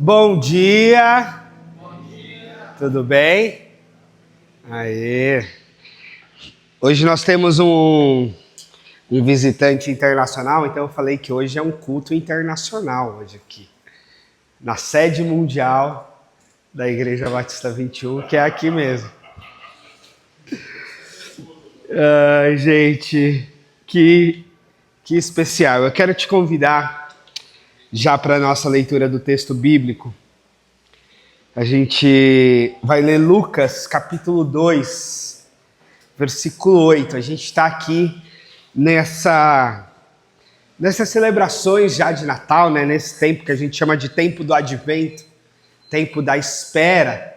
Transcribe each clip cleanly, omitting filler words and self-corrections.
Bom dia! Bom dia! Tudo bem? Aê! Hoje nós temos um visitante internacional, então eu falei que hoje é um culto internacional hoje aqui, na sede mundial da Igreja Batista 21, que é aqui mesmo. Ai, gente, que especial. Eu quero te convidar já para a nossa leitura do texto bíblico. A gente vai ler Lucas, capítulo 2, versículo 8. A gente está aqui nessas celebrações já de Natal, né? Nesse tempo que a gente chama de tempo do advento, tempo da espera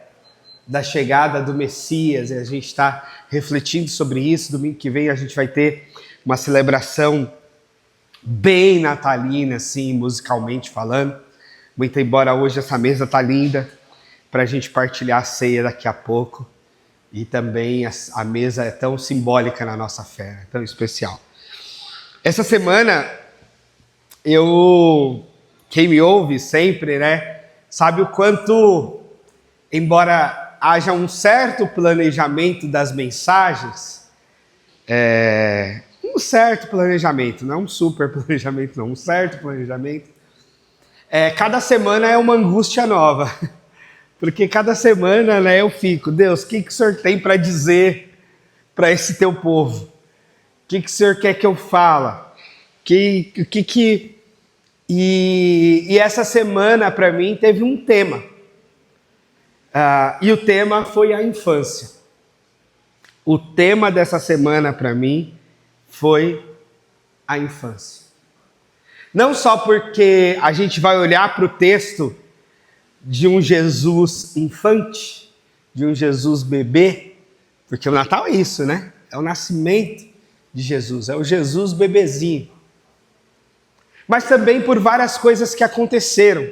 da chegada do Messias. E a gente está refletindo sobre isso. Domingo que vem a gente vai ter uma celebração bem natalina, assim, musicalmente falando. Muito embora hoje essa mesa tá linda, para a gente partilhar a ceia daqui a pouco. E também a mesa é tão simbólica na nossa fé, é tão especial. Essa semana, quem me ouve sempre, né, sabe o quanto, embora haja um certo planejamento das mensagens, um certo planejamento, não um super planejamento, não, um certo planejamento, cada semana é uma angústia nova. Porque cada semana, né, eu fico, Deus, o que o Senhor tem para dizer para esse teu povo? O que o Senhor quer que eu fale? E essa semana, para mim, teve um tema. E o tema foi a infância. O tema dessa semana, para mim, foi a infância. Não só porque a gente vai olhar para o texto de um Jesus infante, de um Jesus bebê, porque o Natal é isso, né? É o nascimento de Jesus, é o Jesus bebezinho. Mas também por várias coisas que aconteceram.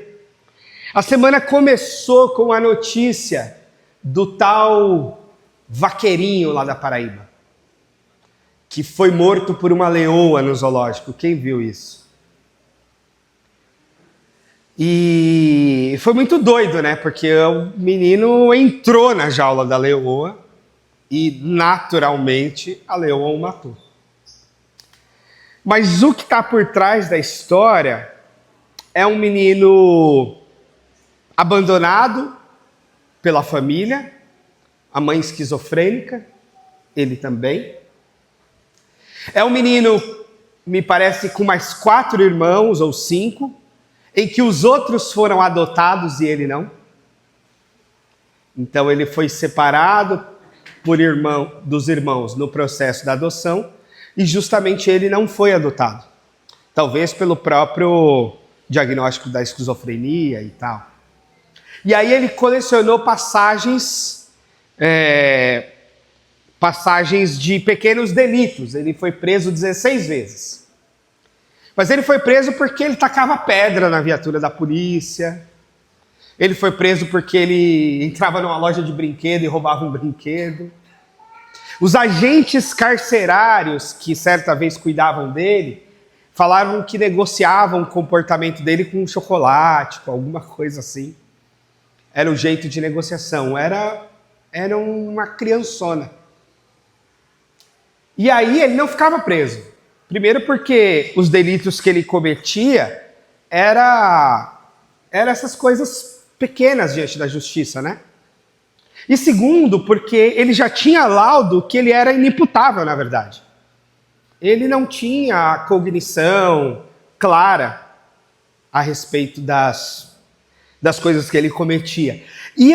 A semana começou com a notícia do tal vaqueirinho lá da Paraíba, que foi morto por uma leoa no zoológico. Quem viu isso? E foi muito doido, né? Porque o menino entrou na jaula da leoa e, naturalmente, a leoa o matou. Mas o que está por trás da história é um menino abandonado pela família, a mãe esquizofrênica, ele também. É um menino, me parece, com mais 4 irmãos ou 5, em que os outros foram adotados e ele não. Então ele foi separado dos irmãos no processo da adoção e justamente ele não foi adotado. Talvez pelo próprio diagnóstico da esquizofrenia e tal. E aí ele colecionou passagens de pequenos delitos. Ele foi preso 16 vezes. Mas ele foi preso porque ele tacava pedra na viatura da polícia. Ele foi preso porque ele entrava numa loja de brinquedo e roubava um brinquedo. Os agentes carcerários que certa vez cuidavam dele falaram que negociavam o comportamento dele com chocolate, com alguma coisa assim. Era o jeito de negociação. Era uma criançona. E aí ele não ficava preso. Primeiro porque os delitos que ele cometia era essas coisas pequenas diante da justiça, né? E segundo, porque ele já tinha laudo que ele era inimputável, na verdade. Ele não tinha a cognição clara a respeito das coisas que ele cometia. E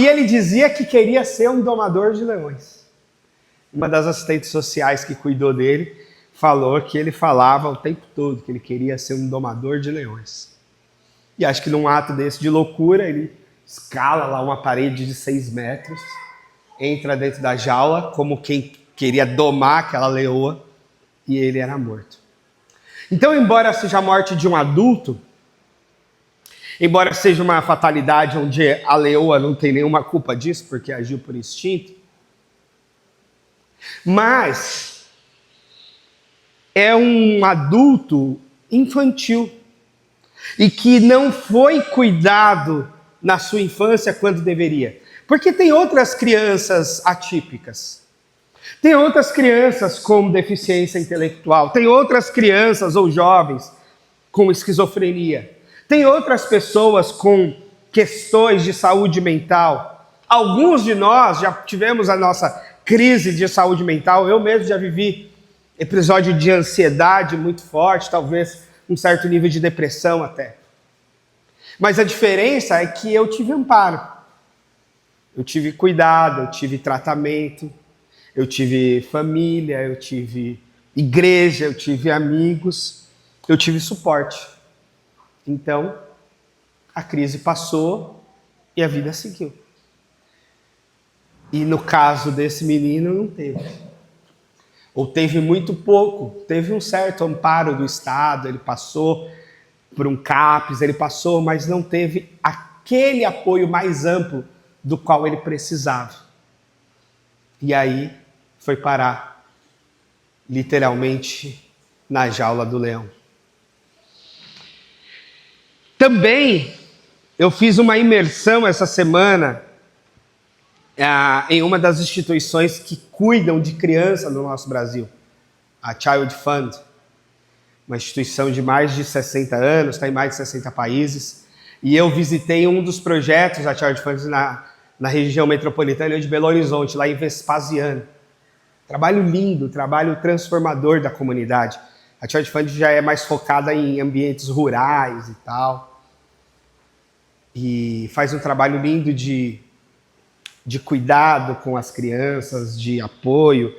ele dizia que queria ser um domador de leões. Uma das assistentes sociais que cuidou dele falou que ele falava o tempo todo que ele queria ser um domador de leões. E acho que num ato desse de loucura, ele escala lá uma parede de 6 metros, entra dentro da jaula como quem queria domar aquela leoa e ele era morto. Então, embora seja a morte de um adulto, embora seja uma fatalidade onde a leoa não tem nenhuma culpa disso porque agiu por instinto, mas é um adulto infantil. e que não foi cuidado na sua infância quando deveria. Porque tem outras crianças atípicas, tem outras crianças com deficiência intelectual, tem outras crianças ou jovens com esquizofrenia, tem outras pessoas com questões de saúde mental. Alguns de nós já tivemos a nossa crise de saúde mental, eu mesmo já vivi episódio de ansiedade muito forte, talvez um certo nível de depressão até. Mas a diferença é que eu tive amparo, eu tive cuidado, eu tive tratamento, eu tive família, eu tive igreja, eu tive amigos, eu tive suporte. Então, a crise passou e a vida seguiu. E no caso desse menino, não teve. Ou teve muito pouco, teve um certo amparo do Estado, ele passou por um CAPES, ele passou, mas não teve aquele apoio mais amplo do qual ele precisava. E aí foi parar, literalmente, na jaula do leão. Também eu fiz uma imersão essa semana em uma das instituições que cuidam de criança no nosso Brasil, a Child Fund, uma instituição de mais de 60 anos, está em mais de 60 países, e eu visitei um dos projetos da Child Fund na região metropolitana de Belo Horizonte, lá em Vespasiano. Trabalho lindo, trabalho transformador da comunidade. A Child Fund já é mais focada em ambientes rurais e tal, e faz um trabalho lindo de cuidado com as crianças, de apoio,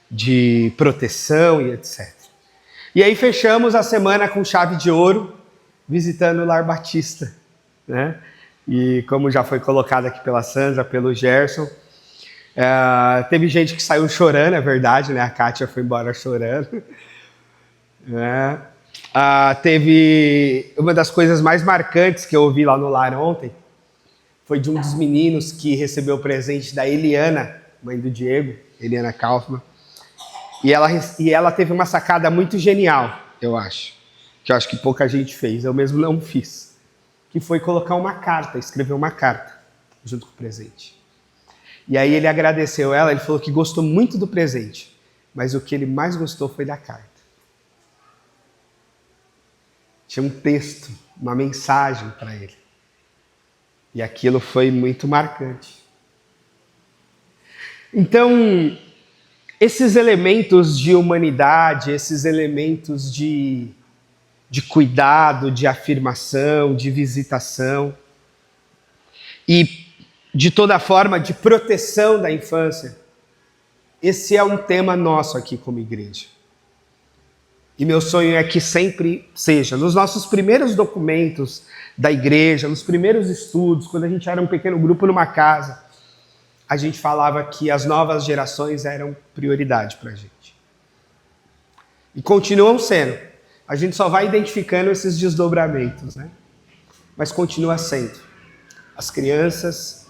de proteção e etc. E aí fechamos a semana com chave de ouro, visitando o Lar Batista, né? E como já foi colocado aqui pela Sandra, pelo Gerson, teve gente que saiu chorando, é verdade, né? A Kátia foi embora chorando. Né? Teve uma das coisas mais marcantes que eu ouvi lá no lar ontem, foi de um dos meninos que recebeu o presente da Eliana, mãe do Diego, Eliana Kaufmann. E ela teve uma sacada muito genial, eu acho. Que eu acho que pouca gente fez, eu mesmo não fiz. Que foi colocar uma carta, escrever uma carta junto com o presente. E aí ele agradeceu ela, ele falou que gostou muito do presente, mas o que ele mais gostou foi da carta. Tinha um texto, uma mensagem para ele. E aquilo foi muito marcante. Então, esses elementos de humanidade, esses elementos de cuidado, de afirmação, de visitação e, de toda forma, de proteção da infância, esse é um tema nosso aqui como igreja. E meu sonho é que sempre seja, nos nossos primeiros documentos da igreja, nos primeiros estudos, quando a gente era um pequeno grupo numa casa, a gente falava que as novas gerações eram prioridade para a gente. E continuam sendo. A gente só vai identificando esses desdobramentos, né? Mas continua sendo. As crianças,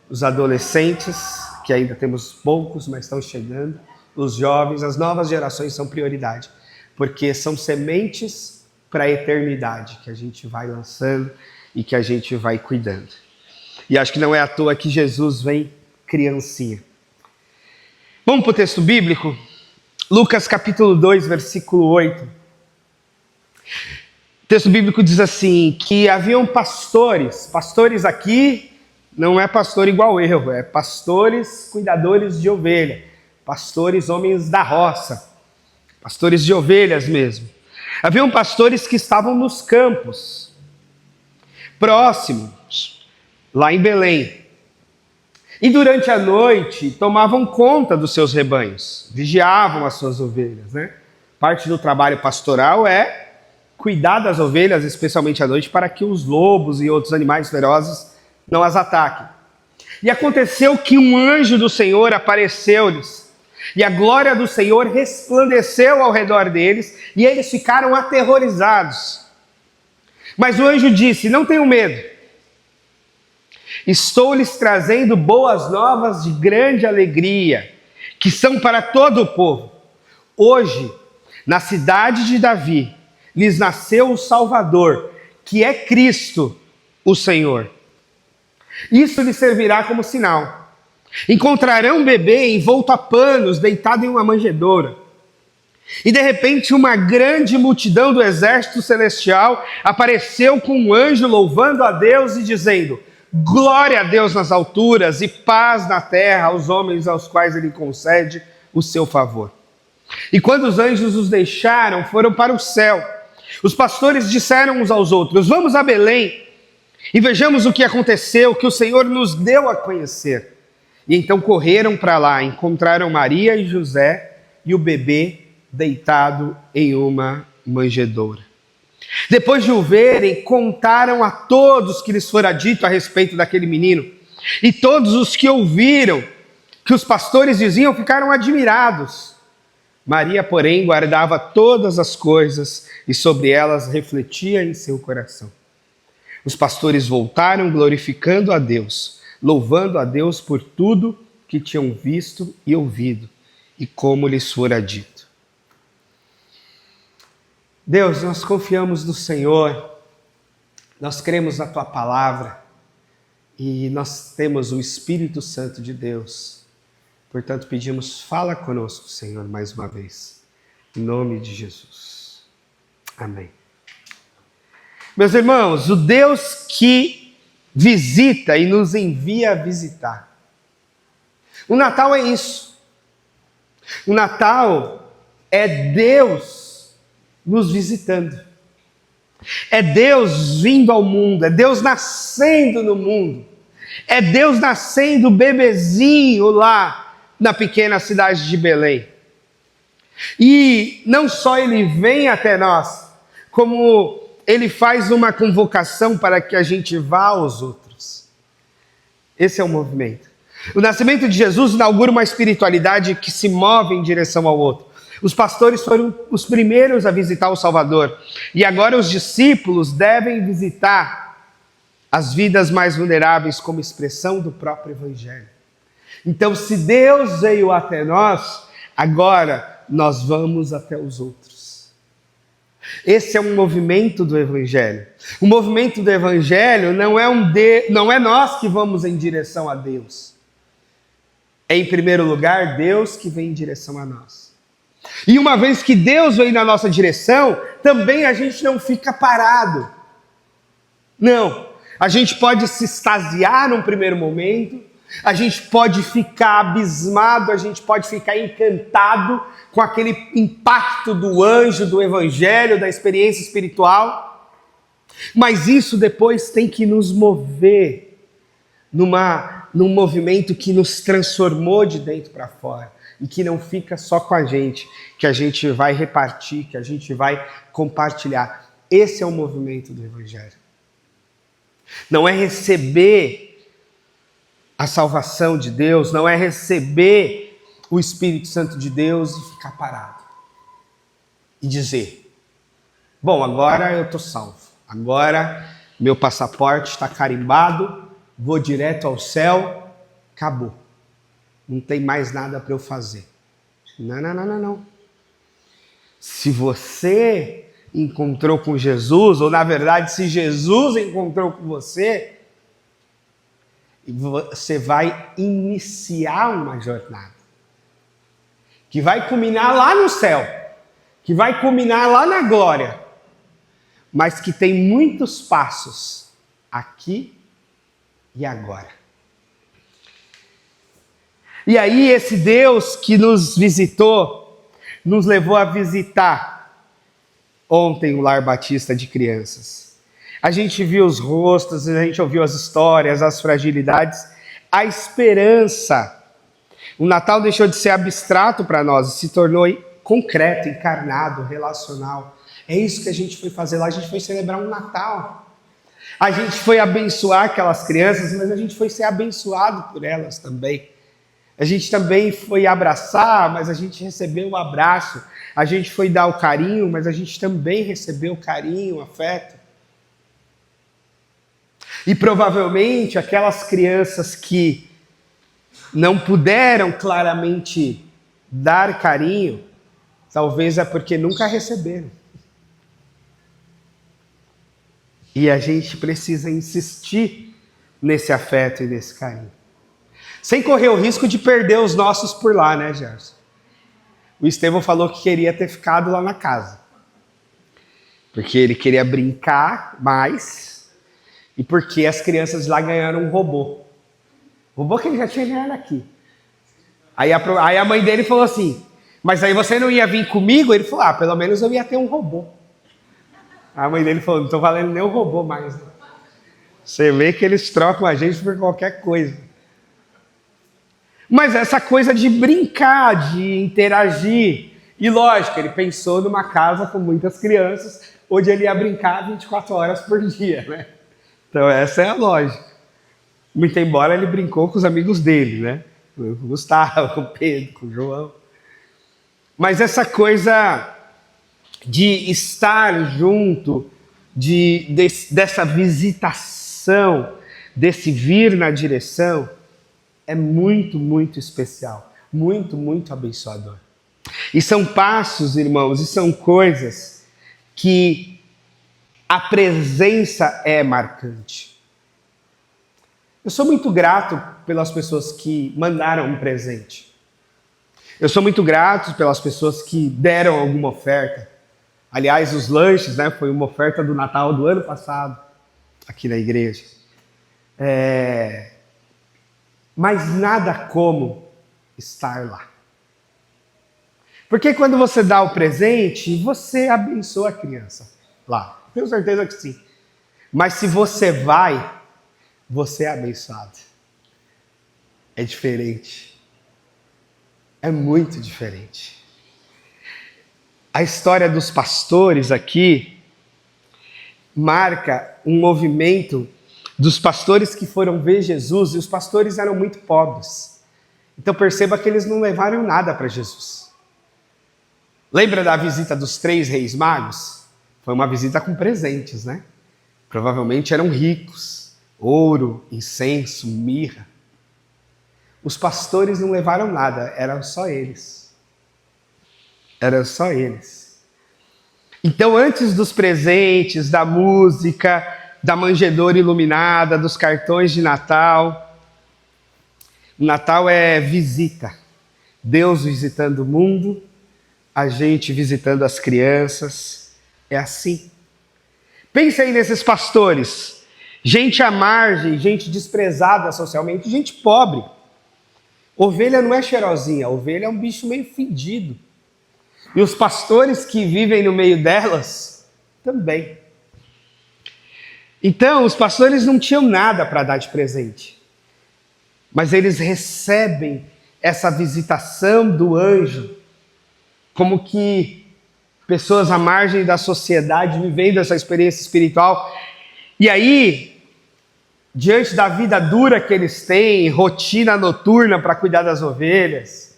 os adolescentes, que ainda temos poucos, mas estão chegando, os jovens, as novas gerações são prioridade. Porque são sementes para a eternidade que a gente vai lançando e que a gente vai cuidando. E acho que não é à toa que Jesus vem criancinha. Vamos para o texto bíblico? Lucas capítulo 2, versículo 8. O texto bíblico diz assim, que haviam pastores aqui não é pastor igual eu, é pastores cuidadores de ovelha, pastores homens da roça, pastores de ovelhas mesmo. Haviam pastores que estavam nos campos, próximos, lá em Belém. E durante a noite tomavam conta dos seus rebanhos, vigiavam as suas ovelhas, né? Parte do trabalho pastoral é cuidar das ovelhas, especialmente à noite, para que os lobos e outros animais ferozes não as ataquem. E aconteceu que um anjo do Senhor apareceu-lhes, e a glória do Senhor resplandeceu ao redor deles, e eles ficaram aterrorizados. Mas o anjo disse: não tenham medo, estou lhes trazendo boas novas de grande alegria, que são para todo o povo. Hoje, na cidade de Davi, lhes nasceu o Salvador, que é Cristo, o Senhor. Isso lhe servirá como sinal. Encontrarão um bebê envolto a panos, deitado em uma manjedoura. E de repente uma grande multidão do exército celestial apareceu com um anjo louvando a Deus e dizendo: glória a Deus nas alturas e paz na terra aos homens aos quais ele concede o seu favor. E quando os anjos os deixaram, foram para o céu. Os pastores disseram uns aos outros: vamos a Belém e vejamos o que aconteceu, que o Senhor nos deu a conhecer. E então correram para lá, encontraram Maria e José e o bebê deitado em uma manjedoura. Depois de o verem, contaram a todos que lhes fora dito a respeito daquele menino. E todos os que ouviram que os pastores diziam ficaram admirados. Maria, porém, guardava todas as coisas e sobre elas refletia em seu coração. Os pastores voltaram glorificando a Deus, louvando a Deus por tudo que tinham visto e ouvido e como lhes fora dito. Deus, nós confiamos no Senhor, nós cremos na Tua palavra e nós temos o Espírito Santo de Deus. Portanto, pedimos, fala conosco, Senhor, mais uma vez, em nome de Jesus. Amém. Meus irmãos, o Deus que visita e nos envia a visitar. O Natal é isso. O Natal é Deus nos visitando. É Deus vindo ao mundo, é Deus nascendo no mundo, é Deus nascendo bebezinho lá na pequena cidade de Belém. E não só ele vem até nós, como ele faz uma convocação para que a gente vá aos outros. Esse é o movimento. O nascimento de Jesus inaugura uma espiritualidade que se move em direção ao outro. Os pastores foram os primeiros a visitar o Salvador. E agora os discípulos devem visitar as vidas mais vulneráveis como expressão do próprio Evangelho. Então, se Deus veio até nós, agora nós vamos até os outros. Esse é um movimento do Evangelho. O movimento do Evangelho não é nós que vamos em direção a Deus. É, em primeiro lugar, Deus que vem em direção a nós. E uma vez que Deus vem na nossa direção, também a gente não fica parado. Não. A gente pode se extasiar num primeiro momento, a gente pode ficar abismado, a gente pode ficar encantado com aquele impacto do anjo, do evangelho, da experiência espiritual. Mas isso depois tem que nos mover num movimento que nos transformou de dentro para fora. E que não fica só com a gente vai repartir, que a gente vai compartilhar. Esse é o movimento do Evangelho. Não é receber a salvação de Deus, não é receber o Espírito Santo de Deus e ficar parado. E dizer, bom, agora eu estou salvo, agora meu passaporte está carimbado, vou direto ao céu, acabou. Não tem mais nada para eu fazer. Não. Se você encontrou com Jesus, ou na verdade, se Jesus encontrou com você, você vai iniciar uma jornada. Que vai culminar lá no céu. Que vai culminar lá na glória. Mas que tem muitos passos aqui e agora. E aí esse Deus que nos visitou, nos levou a visitar ontem o Lar Batista de Crianças. A gente viu os rostos, a gente ouviu as histórias, as fragilidades, a esperança. O Natal deixou de ser abstrato para nós e se tornou concreto, encarnado, relacional. É isso que a gente foi fazer lá, a gente foi celebrar um Natal. A gente foi abençoar aquelas crianças, mas a gente foi ser abençoado por elas também. A gente também foi abraçar, mas a gente recebeu o abraço. A gente foi dar o carinho, mas a gente também recebeu o carinho, o afeto. E provavelmente aquelas crianças que não puderam claramente dar carinho, talvez é porque nunca receberam. E a gente precisa insistir nesse afeto e nesse carinho. Sem correr o risco de perder os nossos por lá, né, Gerson? O Estevão falou que queria ter ficado lá na casa. Porque ele queria brincar mais e porque as crianças lá ganharam um robô. Robô que ele já tinha ganhado aqui. Aí a mãe dele falou assim, mas aí você não ia vir comigo? Ele falou, pelo menos eu ia ter um robô. A mãe dele falou, não estou valendo nem o robô mais. Né? Você vê que eles trocam a gente por qualquer coisa. Mas essa coisa de brincar, de interagir. E lógico, ele pensou numa casa com muitas crianças, onde ele ia brincar 24 horas por dia, né? Então essa é a lógica. Muito embora ele brincou com os amigos dele, né? Com o Gustavo, com o Pedro, com o João. Mas essa coisa de estar junto, dessa visitação, desse vir na direção, é muito, muito especial. Muito, muito abençoador. E são passos, irmãos, e são coisas que a presença é marcante. Eu sou muito grato pelas pessoas que mandaram um presente. Eu sou muito grato pelas pessoas que deram alguma oferta. Aliás, os lanches, né, foi uma oferta do Natal do ano passado, aqui na igreja. Mas nada como estar lá. Porque quando você dá o presente, você abençoa a criança lá. Tenho certeza que sim. Mas se você vai, você é abençoado. É diferente. É muito diferente. A história dos pastores aqui marca um movimento dos pastores que foram ver Jesus, e os pastores eram muito pobres. Então perceba que eles não levaram nada para Jesus. Lembra da visita dos 3 reis magos? Foi uma visita com presentes, né? Provavelmente eram ricos. Ouro, incenso, mirra. Os pastores não levaram nada, eram só eles. Eram só eles. Então, antes dos presentes, da música, da manjedoura iluminada, dos cartões de Natal, o Natal é visita. Deus visitando o mundo, a gente visitando as crianças. É assim. Pense aí nesses pastores. Gente à margem, gente desprezada socialmente, gente pobre. Ovelha não é cheirosinha, ovelha é um bicho meio fedido. E os pastores que vivem no meio delas, também. Então, os pastores não tinham nada para dar de presente. Mas eles recebem essa visitação do anjo, como que pessoas à margem da sociedade, vivendo essa experiência espiritual. E aí, diante da vida dura que eles têm, rotina noturna para cuidar das ovelhas,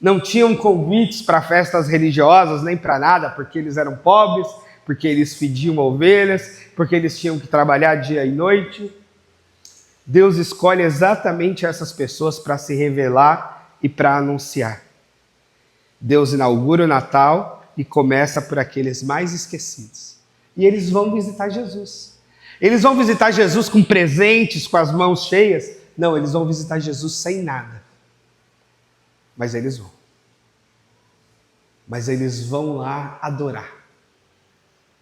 não tinham convites para festas religiosas, nem para nada, porque eles eram pobres, porque eles fediam ovelhas, porque eles tinham que trabalhar dia e noite. Deus escolhe exatamente essas pessoas para se revelar e para anunciar. Deus inaugura o Natal e começa por aqueles mais esquecidos. E eles vão visitar Jesus. Eles vão visitar Jesus com presentes, com as mãos cheias? Não, eles vão visitar Jesus sem nada. Mas eles vão. Mas eles vão lá adorar.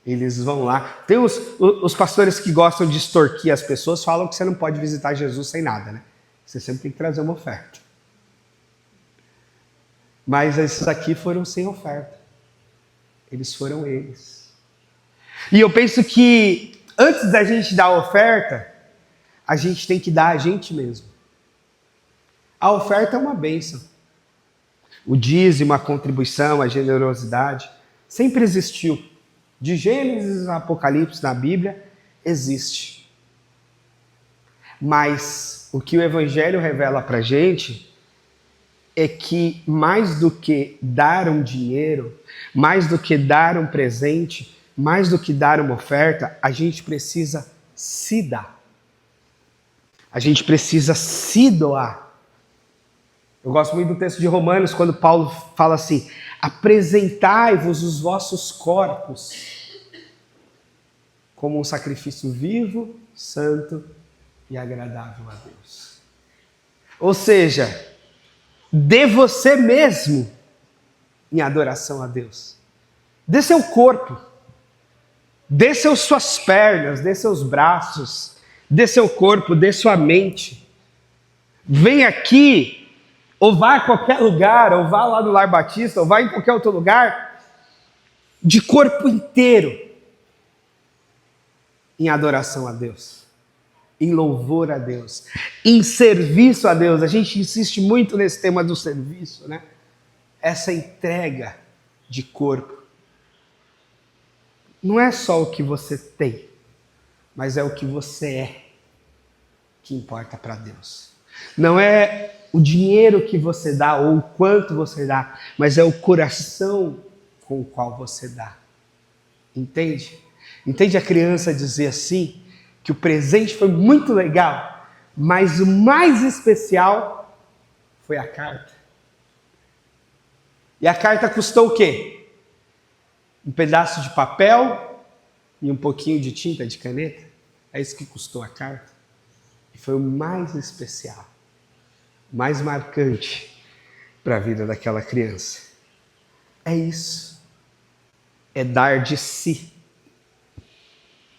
Eles vão lá. Tem os pastores que gostam de extorquir as pessoas, falam que você não pode visitar Jesus sem nada, né? Você sempre tem que trazer uma oferta. Mas esses aqui foram sem oferta. Eles foram eles. E eu penso que antes da gente dar a oferta, a gente tem que dar a gente mesmo. A oferta é uma bênção. O dízimo, a contribuição, a generosidade, sempre existiu. De Gênesis a Apocalipse na Bíblia, existe. Mas o que o Evangelho revela para a gente é que mais do que dar um dinheiro, mais do que dar um presente, mais do que dar uma oferta, a gente precisa se dar. A gente precisa se doar. Eu gosto muito do texto de Romanos, quando Paulo fala assim: apresentai-vos os vossos corpos como um sacrifício vivo, santo e agradável a Deus. Ou seja, dê você mesmo em adoração a Deus. Dê seu corpo, dê suas pernas, dê seus braços, dê seu corpo, dê sua mente. Vem aqui, ou vá a qualquer lugar, ou vá lá no Lar Batista, ou vá em qualquer outro lugar, de corpo inteiro, em adoração a Deus, em louvor a Deus, em serviço a Deus. A gente insiste muito nesse tema do serviço, né? Essa entrega de corpo. Não é só o que você tem, mas é o que você é que importa para Deus. Não é o dinheiro que você dá ou o quanto você dá, mas é o coração com o qual você dá. Entende? Entende a criança dizer assim, que o presente foi muito legal, mas o mais especial foi a carta. E a carta custou o quê? Um pedaço de papel e um pouquinho de tinta de caneta. É isso que custou a carta. E foi o mais especial, o mais marcante para a vida daquela criança. É isso. É dar de si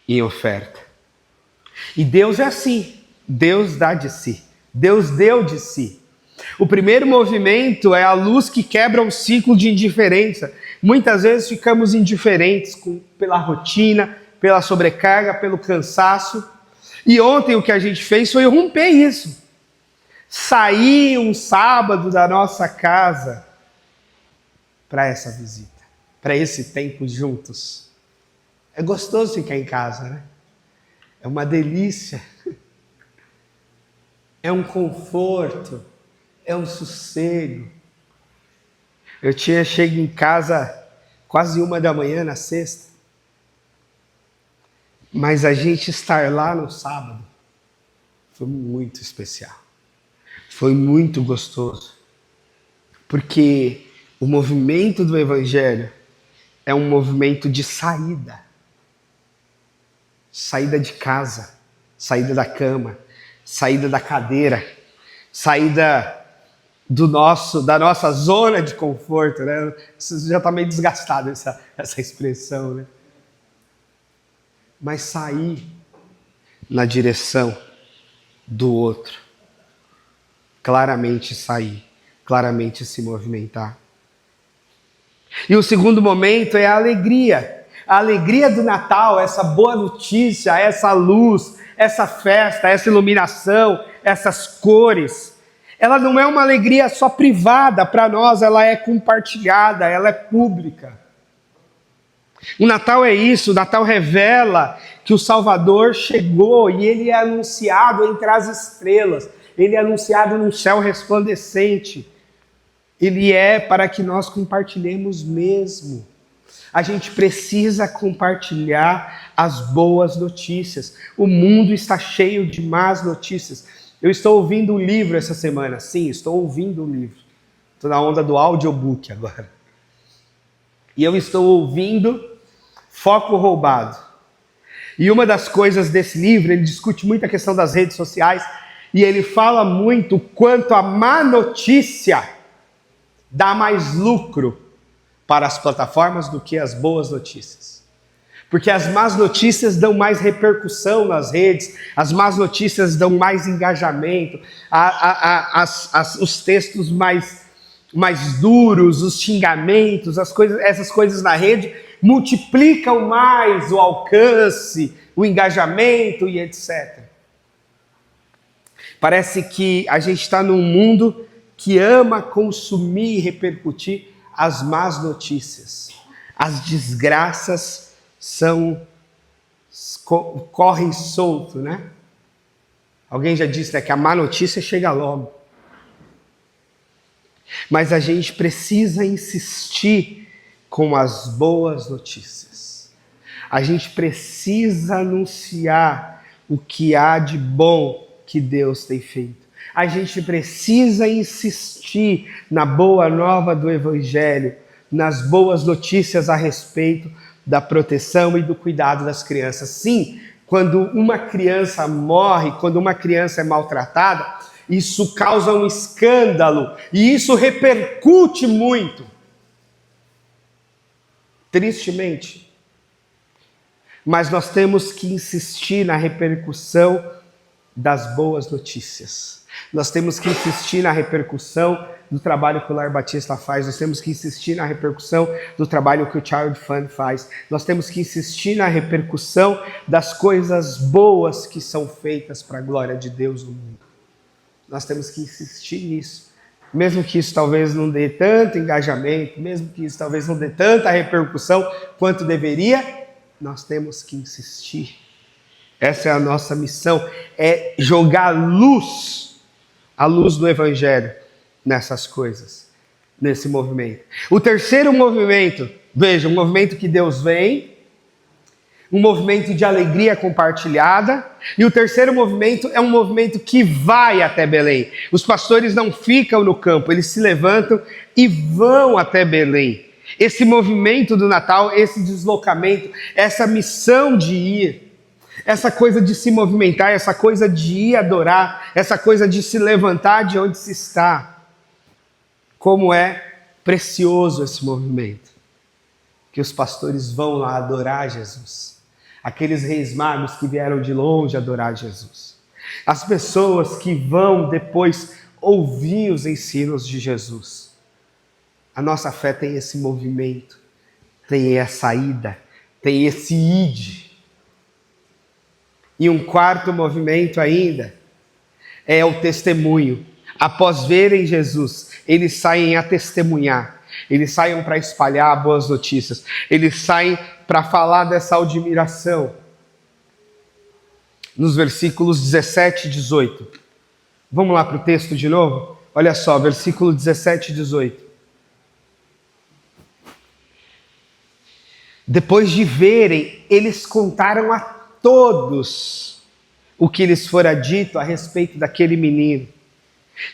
em oferta. E Deus é assim. Deus dá de si. Deus deu de si. O primeiro movimento é a luz que quebra um ciclo de indiferença. Muitas vezes ficamos indiferentes pela rotina, pela sobrecarga, pelo cansaço. E ontem o que a gente fez foi romper isso. Sair um sábado da nossa casa para essa visita, para esse tempo juntos. É gostoso ficar em casa, né? É uma delícia. É um conforto. É um sossego. Eu tinha chego em casa quase 1h na sexta. Mas a gente estar lá no sábado foi muito especial. Foi muito gostoso. Porque o movimento do Evangelho é um movimento de saída. Saída de casa, saída da cama, saída da cadeira, saída da nossa zona de conforto, né? Isso já está meio desgastado, essa expressão, né? Mas sair na direção do outro. Claramente sair, claramente se movimentar. E o segundo momento é a alegria. A alegria do Natal, essa boa notícia, essa luz, essa festa, essa iluminação, essas cores. Ela não é uma alegria só privada para nós, ela é compartilhada, ela é pública. O Natal é isso, o Natal revela que o Salvador chegou e ele é anunciado entre as estrelas, ele é anunciado num céu resplandecente. Ele é para que nós compartilhemos mesmo. A gente precisa compartilhar as boas notícias. O mundo está cheio de más notícias. Eu estou ouvindo um livro essa semana. Sim, estou ouvindo um livro. Estou na onda do audiobook agora. E eu estou ouvindo Foco Roubado. E uma das coisas desse livro, ele discute muito a questão das redes sociais e ele fala muito quanto a má notícia dá mais lucro para as plataformas do que as boas notícias. Porque as más notícias dão mais repercussão nas redes, as más notícias dão mais engajamento, os textos mais duros, os xingamentos, essas coisas na rede multiplicam mais o alcance, o engajamento e etc. Parece que a gente está num mundo que ama consumir e repercutir as más notícias. As desgraças correm solto, né? Alguém já disse, né, que a má notícia chega logo. Mas a gente precisa insistir com as boas notícias. A gente precisa anunciar o que há de bom que Deus tem feito. A gente precisa insistir na boa nova do Evangelho, nas boas notícias a respeito da proteção e do cuidado das crianças. Sim, quando uma criança morre, quando uma criança é maltratada, isso causa um escândalo e isso repercute muito. Tristemente. Mas nós temos que insistir na repercussão das boas notícias. Nós temos que insistir na repercussão do trabalho que o Lar Batista faz. Nós temos que insistir na repercussão do trabalho que o Child Fund faz. Nós temos que insistir na repercussão das coisas boas que são feitas para a glória de Deus no mundo. Nós temos que insistir nisso. Mesmo que isso talvez não dê tanto engajamento, mesmo que isso talvez não dê tanta repercussão quanto deveria, nós temos que insistir. Essa é a nossa missão, é jogar luz, a luz do Evangelho nessas coisas, nesse movimento. O terceiro movimento, veja, um movimento que Deus vem, um movimento de alegria compartilhada, e o terceiro movimento é um movimento que vai até Belém. Os pastores não ficam no campo, eles se levantam e vão até Belém. Esse movimento do Natal, esse deslocamento, essa missão de ir, essa coisa de se movimentar, essa coisa de ir adorar, essa coisa de se levantar de onde se está. Como é precioso esse movimento. Que os pastores vão lá adorar Jesus. Aqueles reis magos que vieram de longe adorar Jesus. As pessoas que vão depois ouvir os ensinos de Jesus. A nossa fé tem esse movimento, tem essa ida, tem esse ide. E um quarto movimento ainda é o testemunho. Após verem Jesus, eles saem a testemunhar. Eles saem para espalhar boas notícias. Eles saem para falar dessa admiração. Nos versículos 17 e 18. Vamos lá para o texto de novo? Olha só, versículo 17 e 18. Depois de verem, eles contaram a todos o que lhes fora dito a respeito daquele menino.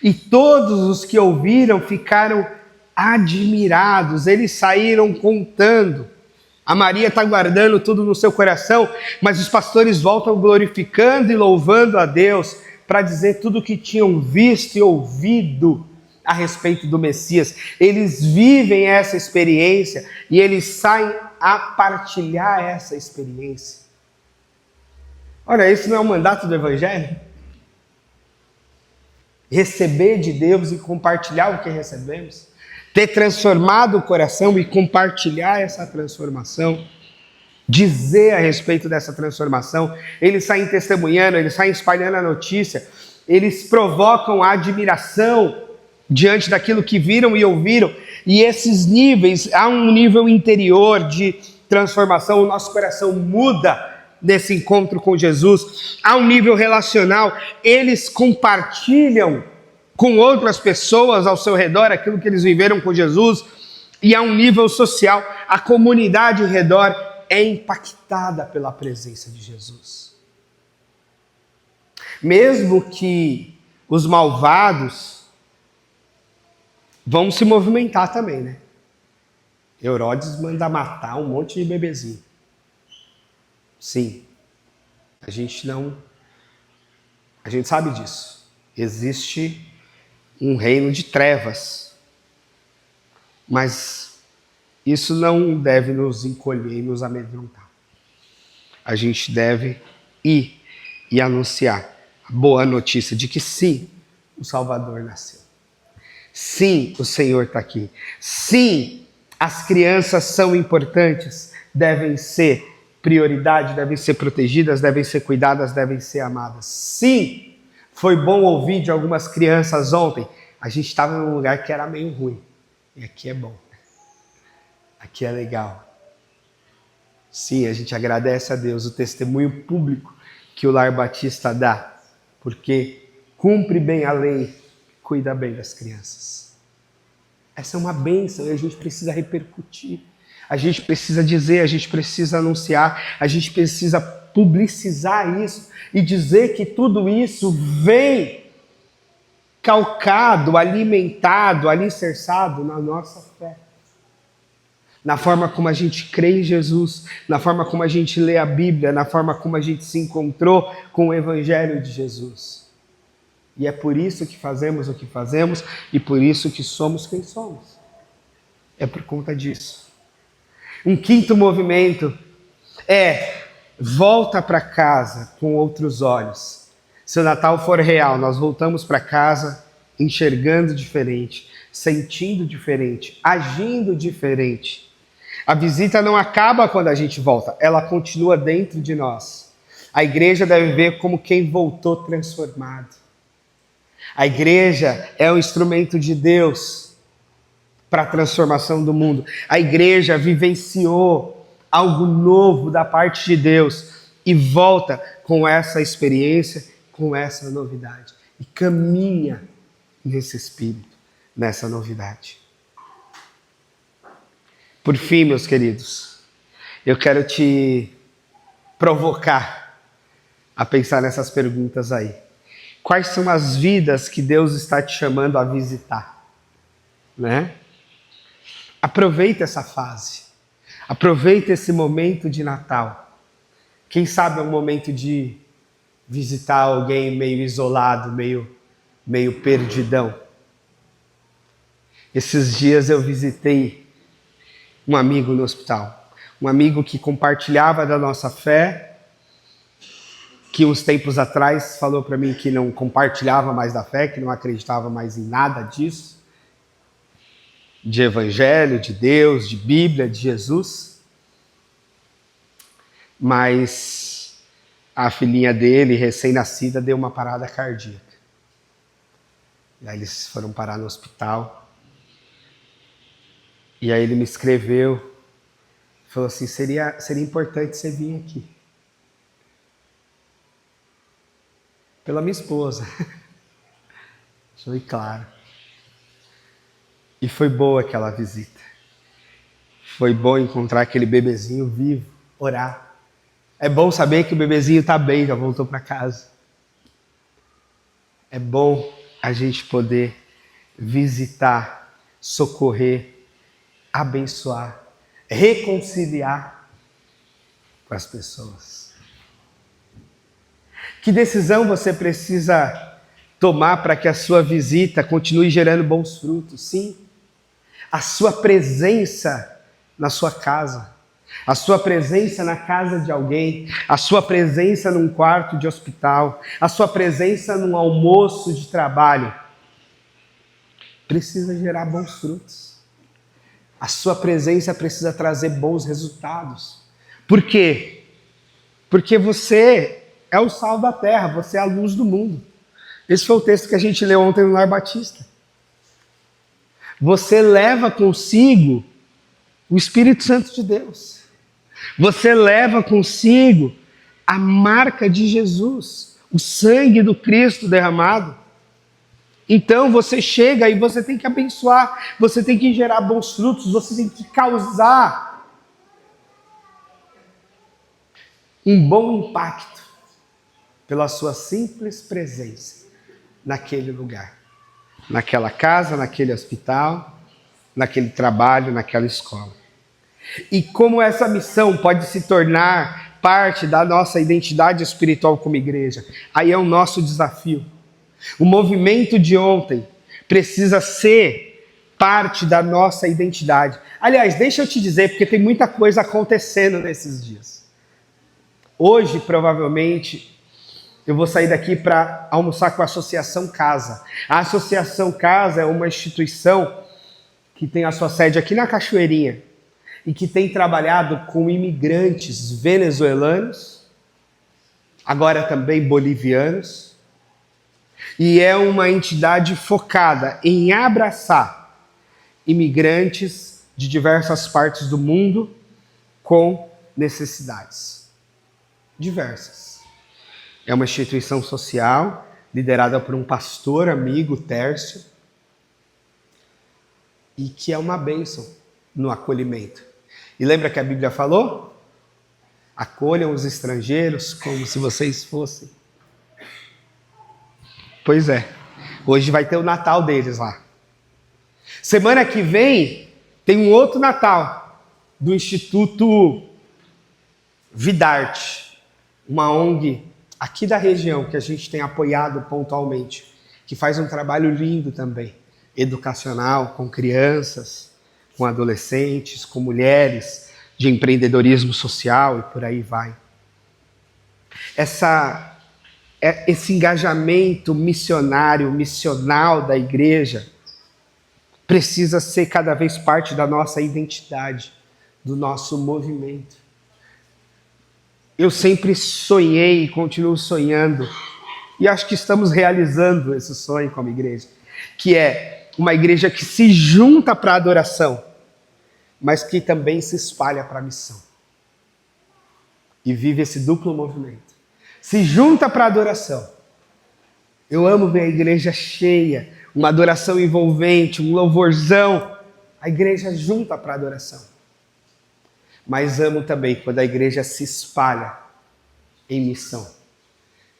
E todos os que ouviram ficaram admirados, eles saíram contando. A Maria está guardando tudo no seu coração, mas os pastores voltam glorificando e louvando a Deus para dizer tudo o que tinham visto e ouvido a respeito do Messias. Eles vivem essa experiência e eles saem a partilhar essa experiência. Olha, esse não é o mandato do Evangelho? Receber de Deus e compartilhar o que recebemos. Ter transformado o coração e compartilhar essa transformação. Dizer a respeito dessa transformação. Eles saem testemunhando, eles saem espalhando a notícia. Eles provocam a admiração diante daquilo que viram e ouviram. E esses níveis, há um nível interior de transformação. O nosso coração muda nesse encontro com Jesus. Há um nível relacional. Eles compartilham com outras pessoas ao seu redor aquilo que eles viveram com Jesus. E há um nível social. A comunidade ao redor é impactada pela presença de Jesus. Mesmo que os malvados vão se movimentar também, né? Herodes manda matar um monte de bebezinho. Sim, a gente sabe disso. Existe um reino de trevas, mas isso não deve nos encolher e nos amedrontar. A gente deve ir e anunciar a boa notícia de que sim, o Salvador nasceu. Sim, o Senhor está aqui. Sim, as crianças são importantes, devem ser prioridade, devem ser protegidas, devem ser cuidadas, devem ser amadas. Sim, foi bom ouvir de algumas crianças ontem. A gente estava num lugar que era meio ruim. E aqui é bom. Aqui é legal. Sim, a gente agradece a Deus o testemunho público que o Lar Batista dá. Porque cumpre bem a lei, cuida bem das crianças. Essa é uma bênção e a gente precisa repercutir. A gente precisa dizer, a gente precisa anunciar, a gente precisa publicizar isso e dizer que tudo isso vem calcado, alimentado, alicerçado na nossa fé. na forma como a gente crê em Jesus, na forma como a gente lê a Bíblia, na forma como a gente se encontrou com o Evangelho de Jesus. E é por isso que fazemos o que fazemos e por isso que somos quem somos. É por conta disso. Um quinto movimento é volta para casa com outros olhos. Se o Natal for real, nós voltamos para casa enxergando diferente, sentindo diferente, agindo diferente. A visita não acaba quando a gente volta, ela continua dentro de nós. A igreja deve ver como quem voltou transformado. A igreja é um instrumento de Deus para a transformação do mundo. A igreja vivenciou algo novo da parte de Deus e volta com essa experiência, com essa novidade. E caminha nesse espírito, nessa novidade. Por fim, meus queridos, eu quero te provocar a pensar nessas perguntas aí. Quais são as vidas que Deus está te chamando a visitar? Né? Aproveita essa fase. Aproveita esse momento de Natal. Quem sabe é um momento de visitar alguém meio isolado, meio perdidão. Esses dias eu visitei um amigo no hospital. Um amigo que compartilhava da nossa fé, que uns tempos atrás falou para mim que não compartilhava mais da fé, que não acreditava mais em nada disso. De evangelho, de Deus, de Bíblia, de Jesus. Mas a filhinha dele, recém-nascida, deu uma parada cardíaca. E aí eles foram parar no hospital. E aí ele me escreveu, falou assim, seria importante você vir aqui. Pela minha esposa. Foi claro. E foi boa aquela visita. Foi bom encontrar aquele bebezinho vivo, orar. É bom saber que o bebezinho está bem, já voltou para casa. É bom a gente poder visitar, socorrer, abençoar, reconciliar com as pessoas. Que decisão você precisa tomar para que a sua visita continue gerando bons frutos? Sim, a sua presença na sua casa, a sua presença na casa de alguém, a sua presença num quarto de hospital, a sua presença num almoço de trabalho, precisa gerar bons frutos. A sua presença precisa trazer bons resultados. Por quê? Porque você é o sal da terra, você é a luz do mundo. Esse foi o texto que a gente leu ontem no Lar Batista. Você leva consigo o Espírito Santo de Deus. Você leva consigo a marca de Jesus, o sangue do Cristo derramado. Então você chega e você tem que abençoar, você tem que gerar bons frutos, você tem que causar um bom impacto pela sua simples presença naquele lugar, naquela casa, naquele hospital, naquele trabalho, naquela escola. E como essa missão pode se tornar parte da nossa identidade espiritual como igreja? Aí é o nosso desafio. O movimento de ontem precisa ser parte da nossa identidade. Aliás, deixa eu te dizer, porque tem muita coisa acontecendo nesses dias. Hoje, provavelmente, eu vou sair daqui para almoçar com a Associação Casa. A Associação Casa é uma instituição que tem a sua sede aqui na Cachoeirinha e que tem trabalhado com imigrantes venezuelanos, agora também bolivianos, e é uma entidade focada em abraçar imigrantes de diversas partes do mundo com necessidades diversas. É uma instituição social liderada por um pastor amigo, Tércio, e que é uma bênção no acolhimento. E lembra que a Bíblia falou? Acolham os estrangeiros como se vocês fossem. Pois é, hoje vai ter o Natal deles lá. Semana que vem tem um outro Natal. do Instituto Vidarte, uma ONG aqui da região que a gente tem apoiado pontualmente, que faz um trabalho lindo também, educacional, com crianças, com adolescentes, com mulheres, de empreendedorismo social e por aí vai. Esse engajamento missionário, missional da igreja, precisa ser cada vez parte da nossa identidade, do nosso movimento. Eu sempre sonhei e continuo sonhando, e acho que estamos realizando esse sonho como igreja, que é uma igreja que se junta para a adoração, mas que também se espalha para a missão. E vive esse duplo movimento. Se junta para a adoração. Eu amo ver a igreja cheia, uma adoração envolvente, um louvorzão. A igreja junta para a adoração. Mas amo também quando a igreja se espalha em missão.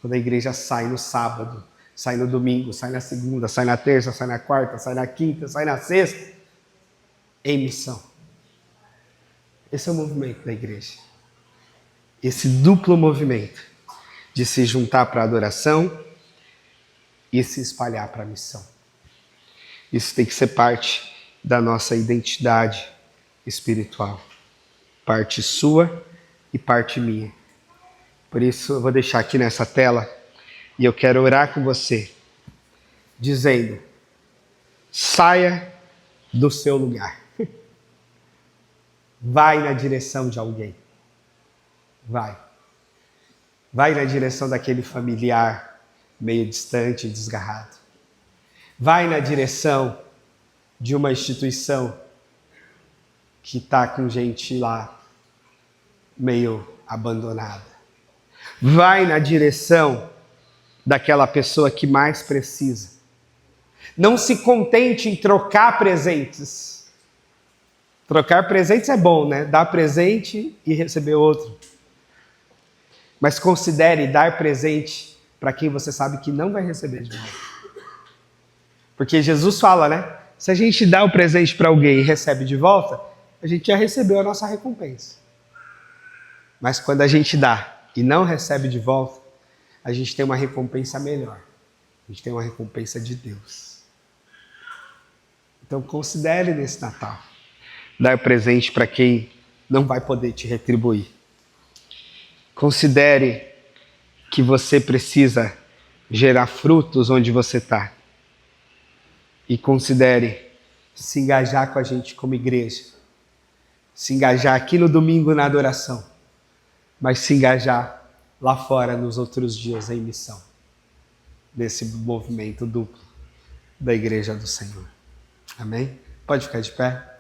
Quando a igreja sai no sábado, sai no domingo, sai na segunda, sai na terça, sai na quarta, sai na quinta, sai na sexta, em missão. Esse é o movimento da igreja. Esse duplo movimento de se juntar para a adoração e se espalhar para a missão. Isso tem que ser parte da nossa identidade espiritual. Parte sua e parte minha. Por isso eu vou deixar aqui nessa tela e eu quero orar com você, dizendo: saia do seu lugar. Vai na direção de alguém. Vai. Vai na direção daquele familiar meio distante e desgarrado. Vai na direção de uma instituição que está com gente lá meio abandonada. Vai na direção daquela pessoa que mais precisa. Não se contente em trocar presentes. Trocar presentes é bom, né? Dar presente e receber outro. Mas considere dar presente para quem você sabe que não vai receber de volta. Porque Jesus fala, né? Se a gente dá o presente para alguém e recebe de volta, a gente já recebeu a nossa recompensa. Mas quando a gente dá e não recebe de volta, a gente tem uma recompensa melhor. A gente tem uma recompensa de Deus. Então considere nesse Natal dar presente para quem não vai poder te retribuir. Considere que você precisa gerar frutos onde você está. E considere se engajar com a gente como igreja. Se engajar aqui no domingo na adoração. Mas se engajar lá fora nos outros dias em missão. Nesse movimento duplo da Igreja do Senhor. Amém? Pode ficar de pé.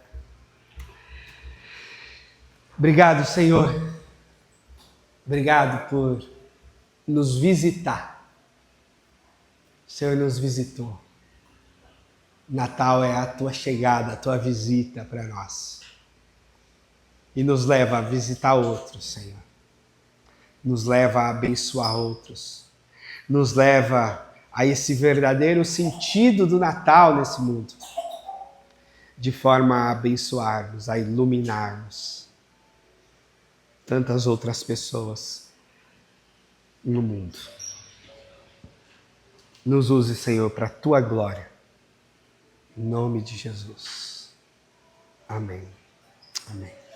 Obrigado, Senhor. Obrigado por nos visitar. O Senhor nos visitou. Natal é a tua chegada, a tua visita para nós. E nos leva a visitar outros, Senhor. Nos leva a abençoar outros. Nos leva a esse verdadeiro sentido do Natal nesse mundo. De forma a abençoarmos, a iluminarmos tantas outras pessoas no mundo. Nos use, Senhor, para a tua glória. Em nome de Jesus. Amém. Amém.